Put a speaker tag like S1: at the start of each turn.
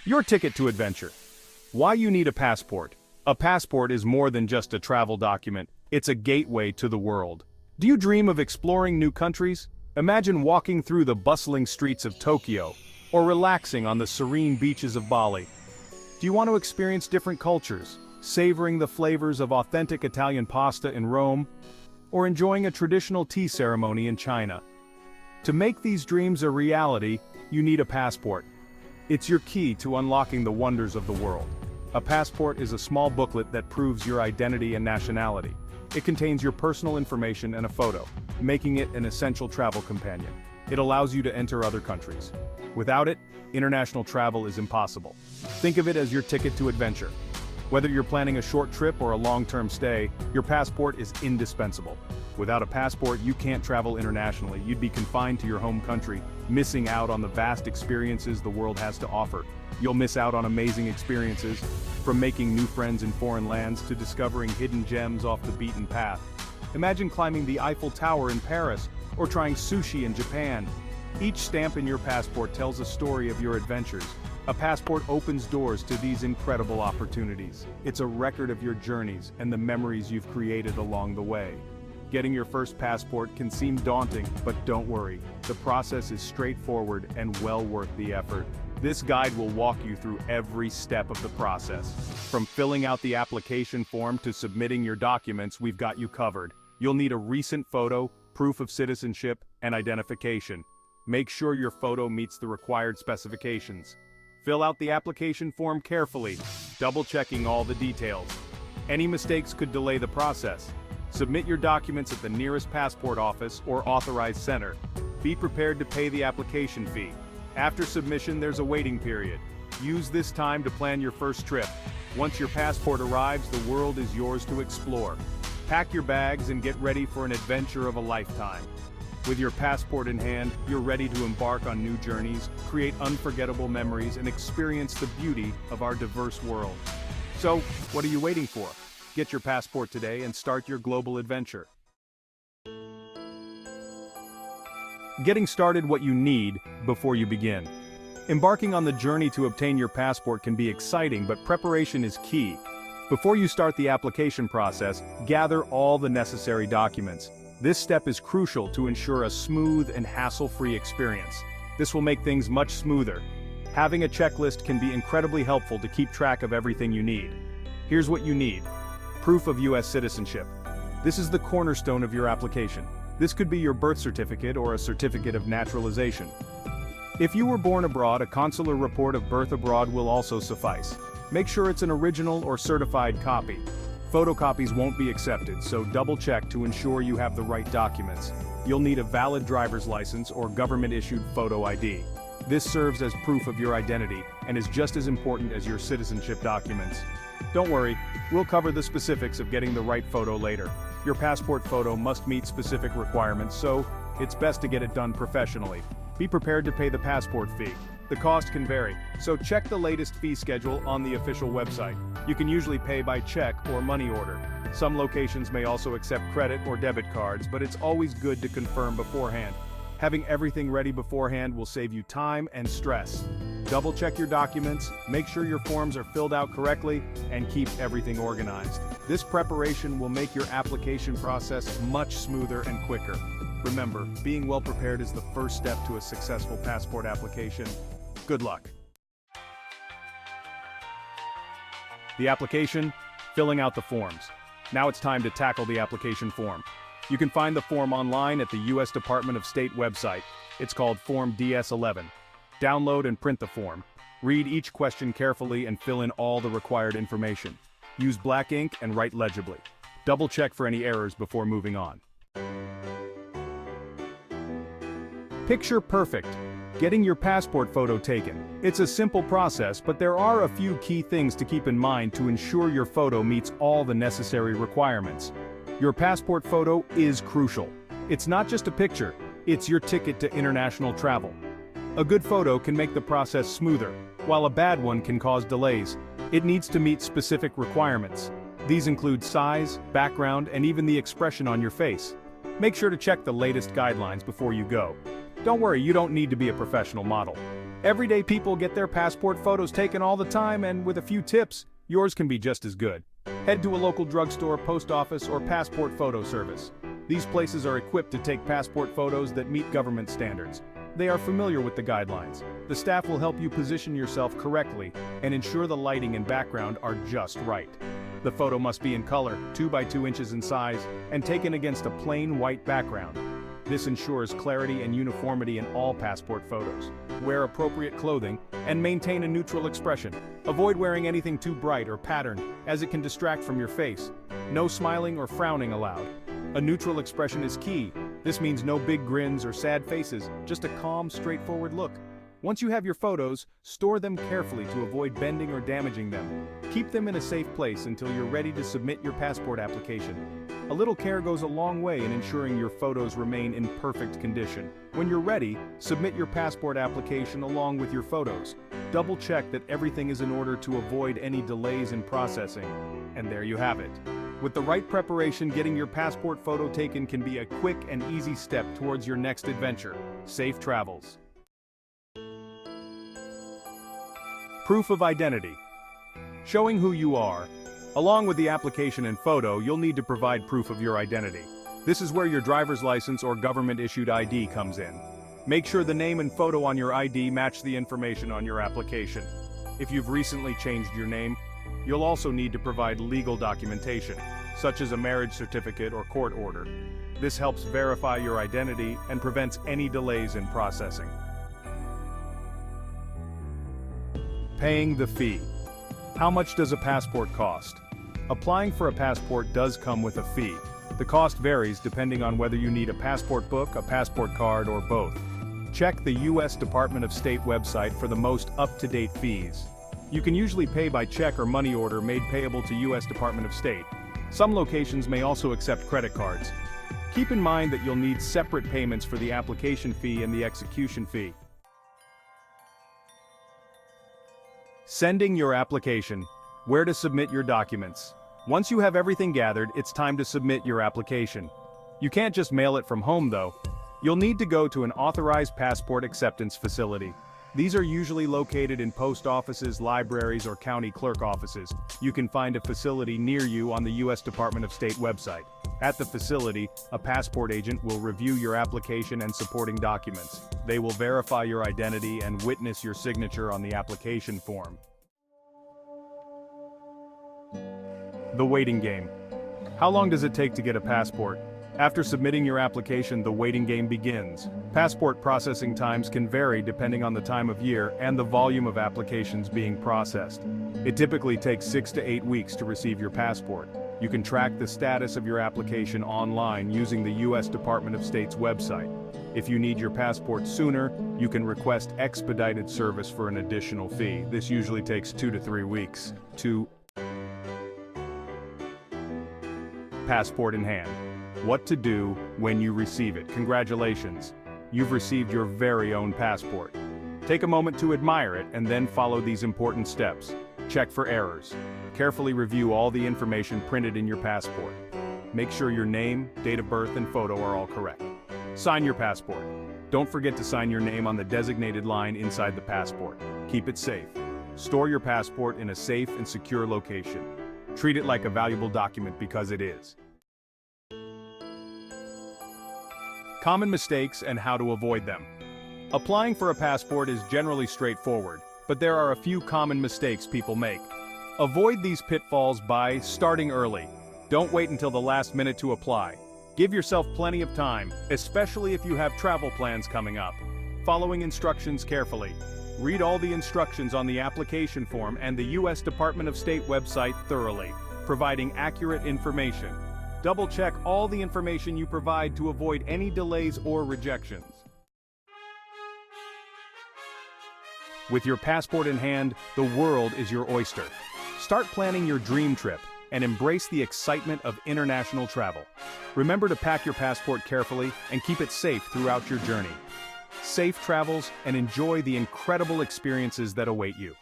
S1: Your ticket to adventure. Why you need a passport. A passport is more than just a travel document, it's a gateway to the world. Do you dream of exploring new countries? Imagine walking through the bustling streets of Tokyo, or relaxing on the serene beaches of Bali. Do you want to experience different cultures, savoring the flavors of authentic Italian pasta in Rome, or enjoying a traditional tea ceremony in China? To make these dreams a reality, you need a passport. It's your key to unlocking the wonders of the world. A passport is a small booklet that proves your identity and nationality. It contains your personal information and a photo, making it an essential travel companion. It allows you to enter other countries. Without it, international travel is impossible. Think of it as your ticket to adventure. Whether you're planning a short trip or a long-term stay, your passport is indispensable. Without a passport, you can't travel internationally. You'd be confined to your home country, missing out on the vast experiences the world has to offer. You'll miss out on amazing experiences, from making new friends in foreign lands to discovering hidden gems off the beaten path. Imagine climbing the Eiffel Tower in Paris, or trying sushi in Japan. Each stamp in your passport tells a story of your adventures. A passport opens doors to these incredible opportunities. It's a record of your journeys and the memories you've created along the way. Getting your first passport can seem daunting, but don't worry. The process is straightforward and well worth the effort. This guide will walk you through every step of the process. From filling out the application form to submitting your documents, we've got you covered. You'll need a recent photo, proof of citizenship, and identification. Make sure your photo meets the required specifications. Fill out the application form carefully, double-checking all the details. Any mistakes could delay the process. Submit your documents at the nearest passport office or authorized center. Be prepared to pay the application fee. After submission, there's a waiting period. Use this time to plan your first trip. Once your passport arrives, the world is yours to explore. Pack your bags and get ready for an adventure of a lifetime. With your passport in hand, you're ready to embark on new journeys, create unforgettable memories, and experience the beauty of our diverse world. So, what are you waiting for? Get your passport today and start your global adventure. Getting started what you need before you begin. Embarking on the journey to obtain your passport can be exciting, but preparation is key. Before you start the application process, gather all the necessary documents. This step is crucial to ensure a smooth and hassle-free experience. This will make things much smoother. Having a checklist can be incredibly helpful to keep track of everything you need. Here's what you need. Proof of U.S. citizenship. This is the cornerstone of your application. This could be your birth certificate or a certificate of naturalization. If you were born abroad, a consular report of birth abroad will also suffice. Make sure it's an original or certified copy. Photocopies won't be accepted, so double-check to ensure you have the right documents. You'll need a valid driver's license or government-issued photo ID. This serves as proof of your identity and is just as important as your citizenship documents. Don't worry, we'll cover the specifics of getting the right photo later. Your passport photo must meet specific requirements, so it's best to get it done professionally. Be prepared to pay the passport fee. The cost can vary, so check the latest fee schedule on the official website. You can usually pay by check or money order. Some locations may also accept credit or debit cards, but it's always good to confirm beforehand. Having everything ready beforehand will save you time and stress. Double-check your documents, make sure your forms are filled out correctly, and keep everything organized. This preparation will make your application process much smoother and quicker. Remember, being well prepared is the first step to a successful passport application. Good luck. The application, filling out the forms. Now it's time to tackle the application form. You can find the form online at the U.S. Department of State website. It's called Form DS-11. Download and print the form. Read each question carefully and fill in all the required information. Use black ink and write legibly. Double-check for any errors before moving on. Picture perfect. Getting your passport photo taken. It's a simple process, but there are a few key things to keep in mind to ensure your photo meets all the necessary requirements. Your passport photo is crucial. It's not just a picture, it's your ticket to international travel. A good photo can make the process smoother, while a bad one can cause delays. It needs to meet specific requirements. These include size, background, and even the expression on your face. Make sure to check the latest guidelines before you go. Don't worry, you don't need to be a professional model. Everyday people get their passport photos taken all the time, and with a few tips, yours can be just as good. Head to a local drugstore, post office, or passport photo service. These places are equipped to take passport photos that meet government standards. They are familiar with the guidelines. The staff will help you position yourself correctly and ensure the lighting and background are just right. The photo must be in color, 2 by 2 inches in size, and taken against a plain white background. This ensures clarity and uniformity in all passport photos. Wear appropriate clothing and maintain a neutral expression. Avoid wearing anything too bright or patterned, as it can distract from your face. No smiling or frowning allowed. A neutral expression is key. This means no big grins or sad faces, just a calm, straightforward look. Once you have your photos, store them carefully to avoid bending or damaging them. Keep them in a safe place until you're ready to submit your passport application. A little care goes a long way in ensuring your photos remain in perfect condition. When you're ready, submit your passport application along with your photos. Double check that everything is in order to avoid any delays in processing. And there you have it. With the right preparation, getting your passport photo taken can be a quick and easy step towards your next adventure. Safe travels. Proof of identity. Showing who you are. Along with the application and photo, you'll need to provide proof of your identity. This is where your driver's license or government-issued ID comes in. Make sure the name and photo on your ID match the information on your application. If you've recently changed your name, you'll also need to provide legal documentation, such as a marriage certificate or court order. This helps verify your identity and prevents any delays in processing. Paying the fee. How much does a passport cost? Applying for a passport does come with a fee. The cost varies depending on whether you need a passport book, a passport card, or both. Check the U.S. Department of State website for the most up-to-date fees. You can usually pay by check or money order made payable to U.S. Department of State. Some locations may also accept credit cards. Keep in mind that you'll need separate payments for the application fee and the execution fee. Sending your application. Where to submit your documents. Once you have everything gathered, it's time to submit your application. You can't just mail it from home though. You'll need to go to an authorized passport acceptance facility. These are usually located in post offices, libraries, or county clerk offices. You can find a facility near you on the U.S. Department of State website. At the facility, a passport agent will review your application and supporting documents. They will verify your identity and witness your signature on the application form. The waiting game. How long does it take to get a passport? After submitting your application, the waiting game begins. Passport processing times can vary depending on the time of year and the volume of applications being processed. It typically takes 6 to 8 weeks to receive your passport. You can track the status of your application online using the U.S. Department of State's website. If you need your passport sooner, you can request expedited service for an additional fee. This usually takes 2 to 3 weeks. Passport in hand. What to do when you receive it. Congratulations. You've received your very own passport. Take a moment to admire it and then follow these important steps. Check for errors. Carefully review all the information printed in your passport. Make sure your name, date of birth, and photo are all correct. Sign your passport. Don't forget to sign your name on the designated line inside the passport. Keep it safe. Store your passport in a safe and secure location. Treat it like a valuable document because it is. Common mistakes and how to avoid them. Applying for a passport is generally straightforward, but there are a few common mistakes people make. Avoid these pitfalls by starting early. Don't wait until the last minute to apply. Give yourself plenty of time, especially if you have travel plans coming up. Following instructions carefully. Read all the instructions on the application form and the U.S. Department of State website thoroughly, providing accurate information. Double-check all the information you provide to avoid any delays or rejections. With your passport in hand, the world is your oyster. Start planning your dream trip and embrace the excitement of international travel. Remember to pack your passport carefully and keep it safe throughout your journey. Safe travels and enjoy the incredible experiences that await you.